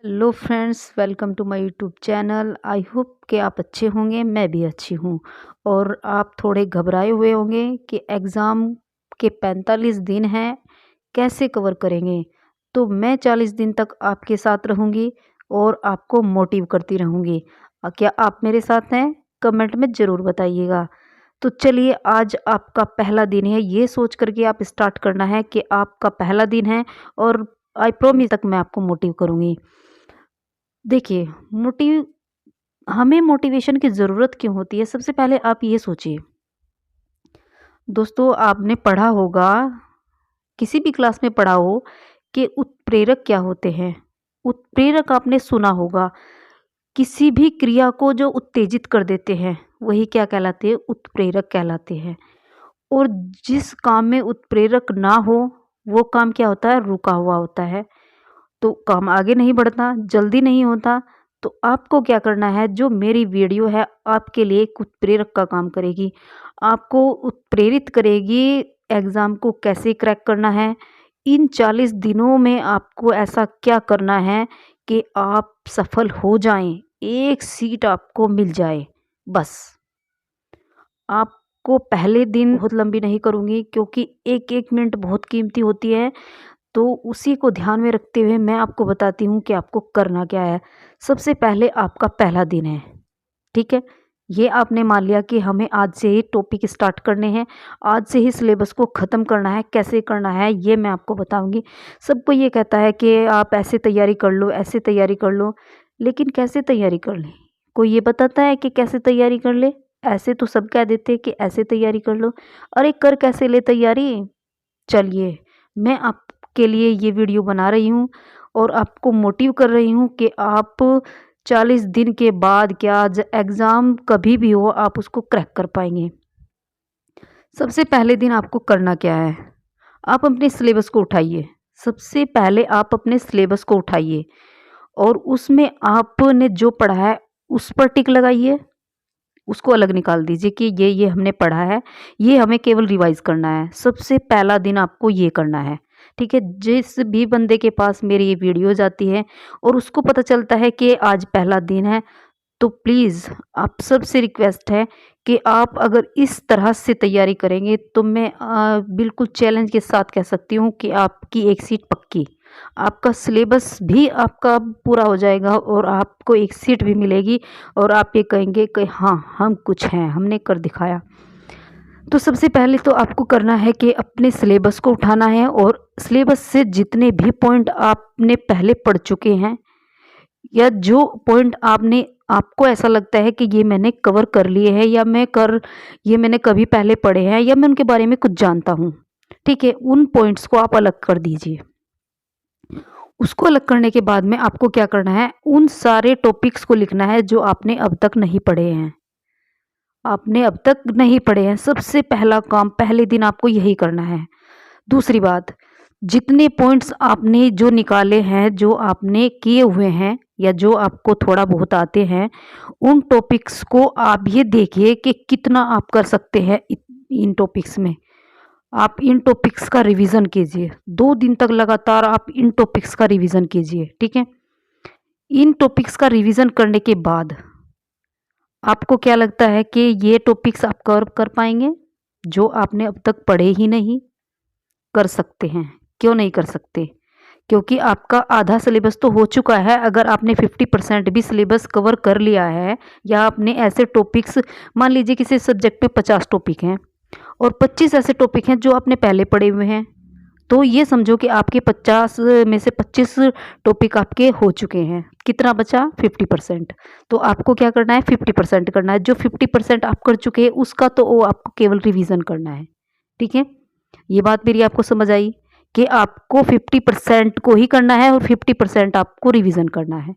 Hello friends, welcome to my YouTube channel. I hope कि आप अच्छे होंगे। मैं भी अच्छी हूँ। और आप थोड़े घबराए हुए होंगे कि एग्ज़ाम के 45 दिन हैं, कैसे कवर करेंगे। तो मैं 40 दिन तक आपके साथ रहूँगी और आपको मोटिव करती रहूँगी। क्या आप मेरे साथ हैं? कमेंट में ज़रूर बताइएगा। तो चलिए, आज आपका पहला दिन है, ये सोच कर के आप स्टार्ट करना है कि आपका पहला दिन है और आई प्रॉमिस तक मैं आपको मोटिव करूँगी। देखिए, मोटिव हमें मोटिवेशन की ज़रूरत क्यों होती है? सबसे पहले आप ये सोचिए। दोस्तों, आपने पढ़ा होगा, किसी भी क्लास में पढ़ा हो कि उत्प्रेरक क्या होते हैं। उत्प्रेरक आपने सुना होगा, किसी भी क्रिया को जो उत्तेजित कर देते हैं, वही क्या कहलाते हैं? उत्प्रेरक कहलाते हैं। और जिस काम में उत्प्रेरक ना हो, वो काम क्या होता है? रुका हुआ होता है। तो काम आगे नहीं बढ़ता, जल्दी नहीं होता। तो आपको क्या करना है, जो मेरी वीडियो है आपके लिए एक उत्प्रेरक का काम करेगी। आपको उत्प्रेरित करेगी एग्ज़ाम को कैसे क्रैक करना है। इन 40 दिनों में आपको ऐसा क्या करना है कि आप सफल हो जाएँ, एक सीट आपको मिल जाए, बस। आपको पहले दिन बहुत लंबी नहीं करूँगी, क्योंकि एक-एक मिनट बहुत कीमती होती है। तो उसी को ध्यान में रखते हुए मैं आपको बताती हूँ कि आपको करना क्या है। सबसे पहले आपका पहला दिन है, ठीक है? ये आपने मान लिया कि हमें आज से ही टॉपिक स्टार्ट करने हैं, आज से ही सिलेबस को ख़त्म करना है। कैसे करना है ये मैं आपको बताऊँगी। सबको ये कहता है कि आप ऐसे तैयारी कर लो, ऐसे तैयारी कर लो, लेकिन कैसे तैयारी कर लें? कोई ये बताता है कि कैसे तैयारी कर ले? ऐसे तो सब कह देते हैं कि ऐसे तैयारी कर लो। अरे कर कैसे ले तैयारी? चलिए, मैं आपके लिए ये वीडियो बना रही हूँ और आपको मोटिव कर रही हूँ कि आप 40 दिन के बाद क्या, एग्ज़ाम कभी भी हो, आप उसको क्रैक कर पाएँगे। सबसे पहले दिन आपको करना क्या है? आप अपने सिलेबस को उठाइए। सबसे पहले आप अपने सिलेबस को उठाइए और उसमें आपने जो पढ़ा है, उस पर टिक लगाइए। उसको अलग निकाल दीजिए कि ये हमने पढ़ा है, ये हमें केवल रिवाइज़ करना है। सबसे पहला दिन आपको ये करना है, ठीक है? जिस भी बंदे के पास मेरी ये वीडियो जाती है और उसको पता चलता है कि आज पहला दिन है, तो प्लीज़ आप सबसे रिक्वेस्ट है कि आप अगर इस तरह से तैयारी करेंगे, तो मैं बिल्कुल चैलेंज के साथ कह सकती हूँ कि आपकी एक सीट पक्की। आपका सिलेबस भी आपका पूरा हो जाएगा और आपको एक सीट भी मिलेगी और आप ये कहेंगे कि हाँ, हम कुछ हैं, हमने कर दिखाया। तो सबसे पहले तो आपको करना है कि अपने सिलेबस को उठाना है और सिलेबस से जितने भी पॉइंट आपने पहले पढ़ चुके हैं, या जो पॉइंट आपको ऐसा लगता है कि ये मैंने कवर कर लिए हैं, या ये मैंने कभी पहले पढ़े हैं, या मैं उनके बारे में कुछ जानता हूँ, ठीक है? उन पॉइंट्स को आप अलग कर दीजिए। उसको अलग करने के बाद में आपको क्या करना है, उन सारे टॉपिक्स को लिखना है जो आपने अब तक नहीं पढ़े हैं। आपने अब तक नहीं पढ़े हैं, सबसे पहला काम पहले दिन आपको यही करना है। दूसरी बात, जितने पॉइंट्स आपने जो निकाले हैं, जो आपने किए हुए हैं, या जो आपको थोड़ा बहुत आते हैं, उन टॉपिक्स को आप ये देखिए कि कितना आप कर सकते हैं इन टॉपिक्स में। आप इन टॉपिक्स का रिवीजन कीजिए। 2 दिन तक लगातार आप इन टॉपिक्स का रिवीजन कीजिए, ठीक है? इन टॉपिक्स का रिवीजन करने के बाद आपको क्या लगता है कि ये टॉपिक्स आप कवर कर पाएँगे? जो आपने अब तक पढ़े ही नहीं? कर सकते हैं। क्यों नहीं कर सकते? क्योंकि आपका आधा सिलेबस तो हो चुका है। अगर आपने 50% भी सिलेबस कवर कर लिया है, या आपने ऐसे टॉपिक्स, मान लीजिए किसी सब्जेक्ट में 50 टॉपिक हैं और 25 ऐसे टॉपिक हैं जो आपने पहले पढ़े हुए हैं, तो ये समझो कि आपके 50 में से 25 टॉपिक आपके हो चुके हैं। कितना बचा? 50%। तो आपको क्या करना है? 50% करना है। जो 50% आप कर चुके हैं, उसका तो वो आपको केवल रिवीजन करना है, ठीक है? ये बात मेरी आपको समझ आई कि आपको 50% को ही करना है और 50% आपको रिवीजन करना है।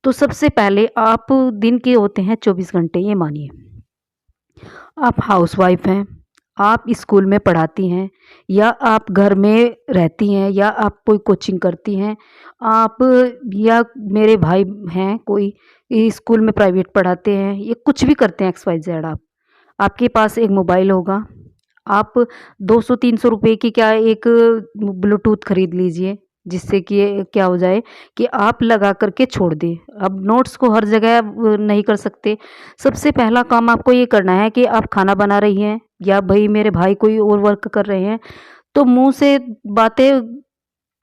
तो सबसे पहले आप, दिन के होते हैं 24 घंटे, ये मानिए। आप हाउसवाइफ हैं, आप स्कूल में पढ़ाती हैं, या आप घर में रहती हैं, या आप कोई कोचिंग करती हैं, आप, या मेरे भाई हैं कोई, स्कूल में प्राइवेट पढ़ाते हैं, ये कुछ भी करते हैं, एक्स वाई जेड आप। आपके पास एक मोबाइल होगा, आप 200-300 रुपए की क्या एक ब्लूटूथ खरीद लीजिए, जिससे कि ये क्या हो जाए कि आप लगा करके छोड़ दें। अब नोट्स को हर जगह नहीं कर सकते। सबसे पहला काम आपको ये करना है कि आप खाना बना रही हैं या भई मेरे भाई कोई और वर्क कर रहे हैं, तो मुँह से बातें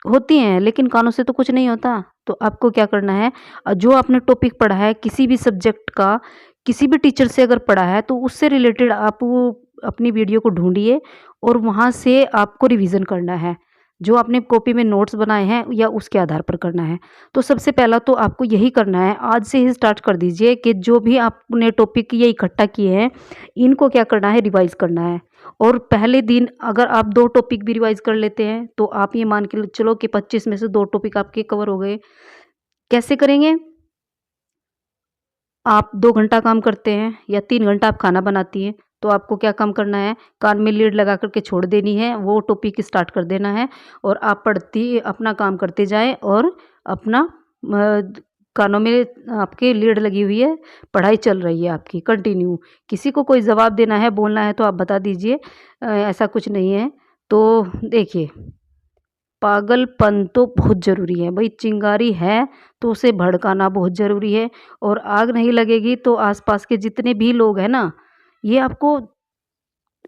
होती हैं, लेकिन कानों से तो कुछ नहीं होता। तो आपको क्या करना है, जो आपने टॉपिक पढ़ा है किसी भी सब्जेक्ट का, किसी भी टीचर से अगर पढ़ा है, तो उससे रिलेटेड आप वो अपनी वीडियो को ढूँढिए और वहाँ से आपको रिवीज़न करना है। जो आपने कॉपी में नोट्स बनाए हैं या उसके आधार पर करना है। तो सबसे पहला तो आपको यही करना है, आज से ही स्टार्ट कर दीजिए कि जो भी आपने टॉपिक ये इकट्ठा किए हैं, इनको क्या करना है, रिवाइज़ करना है। और पहले दिन अगर आप 2 टॉपिक भी रिवाइज़ कर लेते हैं, तो आप ये मान के चलो कि 25 में से 2 टॉपिक आपके कवर हो गए। कैसे करेंगे? आप 2 घंटा काम करते हैं या 3 घंटा आप खाना बनाती हैं, तो आपको क्या काम करना है, कान में लीड लगा कर के छोड़ देनी है, वो टॉपिक स्टार्ट कर देना है और आप पढ़ती अपना काम करते जाएँ और अपना कानों में आपके लीड लगी हुई है, पढ़ाई चल रही है आपकी कंटिन्यू। किसी को कोई जवाब देना है, बोलना है तो आप बता दीजिए, ऐसा कुछ नहीं है। तो देखिए, पागलपन तो बहुत ज़रूरी है। भई चिंगारी है तो उसे भड़काना बहुत ज़रूरी है और आग नहीं लगेगी तो आस-पास के जितने भी लोग हैं ना, ये आपको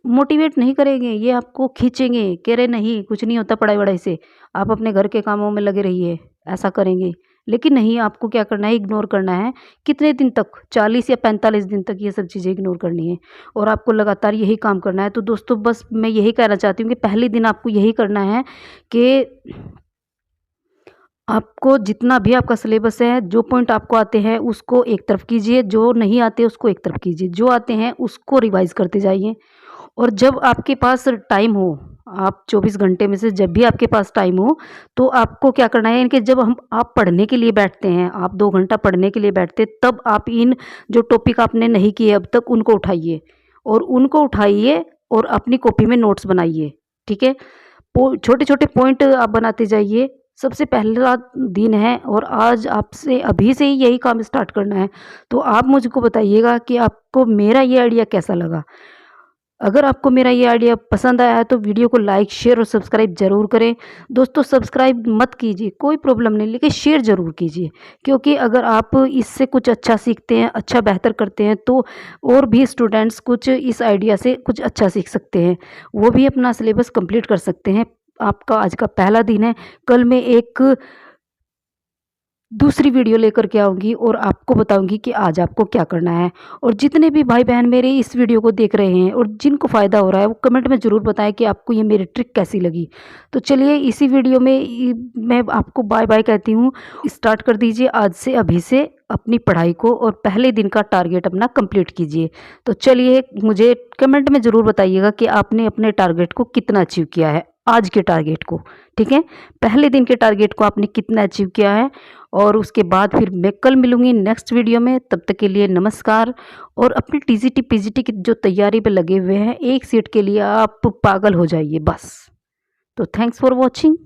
मोटिवेट नहीं करेंगे, ये आपको खींचेंगे कि अरे नहीं कुछ नहीं होता पढ़ाई-वढ़ाई से, आप अपने घर के कामों में लगे रहिए, ऐसा करेंगे। लेकिन नहीं, आपको क्या करना है, इग्नोर करना है। कितने दिन तक? 40 या 45 दिन तक ये सब चीज़ें इग्नोर करनी है और आपको लगातार यही काम करना है। तो दोस्तों बस मैं यही कहना चाहती हूँ कि पहले दिन आपको यही करना है कि आपको जितना भी आपका सिलेबस है, जो पॉइंट आपको आते हैं उसको एक तरफ कीजिए, जो नहीं आते उसको एक तरफ कीजिए, जो आते हैं उसको रिवाइज़ करते जाइए। और जब आपके पास टाइम हो, आप 24 घंटे में से जब भी आपके पास टाइम हो, तो आपको क्या करना है, यानी कि जब हम आप पढ़ने के लिए बैठते हैं, आप 2 घंटा पढ़ने के लिए बैठते हैं, तब आप इन जो टॉपिक आपने नहीं किए अब तक उनको उठाइए और उनको उठाइए और अपनी कॉपी में नोट्स बनाइए, ठीक है? छोटे-छोटे पॉइंट आप बनाते जाइए। सबसे पहला दिन है और आज आपसे अभी से ही यही काम स्टार्ट करना है। तो आप मुझको बताइएगा कि आपको मेरा ये आइडिया कैसा लगा? अगर आपको मेरा ये आइडिया पसंद आया है तो वीडियो को लाइक, शेयर और सब्सक्राइब ज़रूर करें। दोस्तों सब्सक्राइब मत कीजिए, कोई प्रॉब्लम नहीं, लेकिन शेयर ज़रूर कीजिए, क्योंकि अगर आप इससे कुछ अच्छा सीखते हैं, अच्छा बेहतर करते हैं, तो और भी स्टूडेंट्स कुछ इस आइडिया से कुछ अच्छा सीख सकते हैं। वो भी अपना सिलेबस कंप्लीट कर सकते हैं। आपका आज का पहला दिन है, कल मैं एक दूसरी वीडियो लेकर के आऊँगी और आपको बताऊँगी कि आज आपको क्या करना है। और जितने भी भाई-बहन मेरे इस वीडियो को देख रहे हैं और जिनको फ़ायदा हो रहा है, वो कमेंट में ज़रूर बताएँ कि आपको ये मेरी ट्रिक कैसी लगी। तो चलिए इसी वीडियो में मैं आपको बाय-बाय कहती हूँ। स्टार्ट कर दीजिए आज से, अभी से अपनी पढ़ाई को और पहले दिन का टारगेट अपना कंप्लीट कीजिए। तो चलिए मुझे कमेंट में ज़रूर बताइएगा कि आपने अपने टारगेट को कितना अचीव किया है, आज के टारगेट को, ठीक है? पहले दिन के टारगेट को आपने कितना अचीव किया है और उसके बाद फिर मैं कल मिलूँगी नेक्स्ट वीडियो में। तब तक के लिए नमस्कार। और अपनी टीजीटी, पीजीटी की जो तैयारी पे लगे हुए हैं, एक सीट के लिए आप पागल हो जाइए बस। तो थैंक्स फॉर वॉचिंग।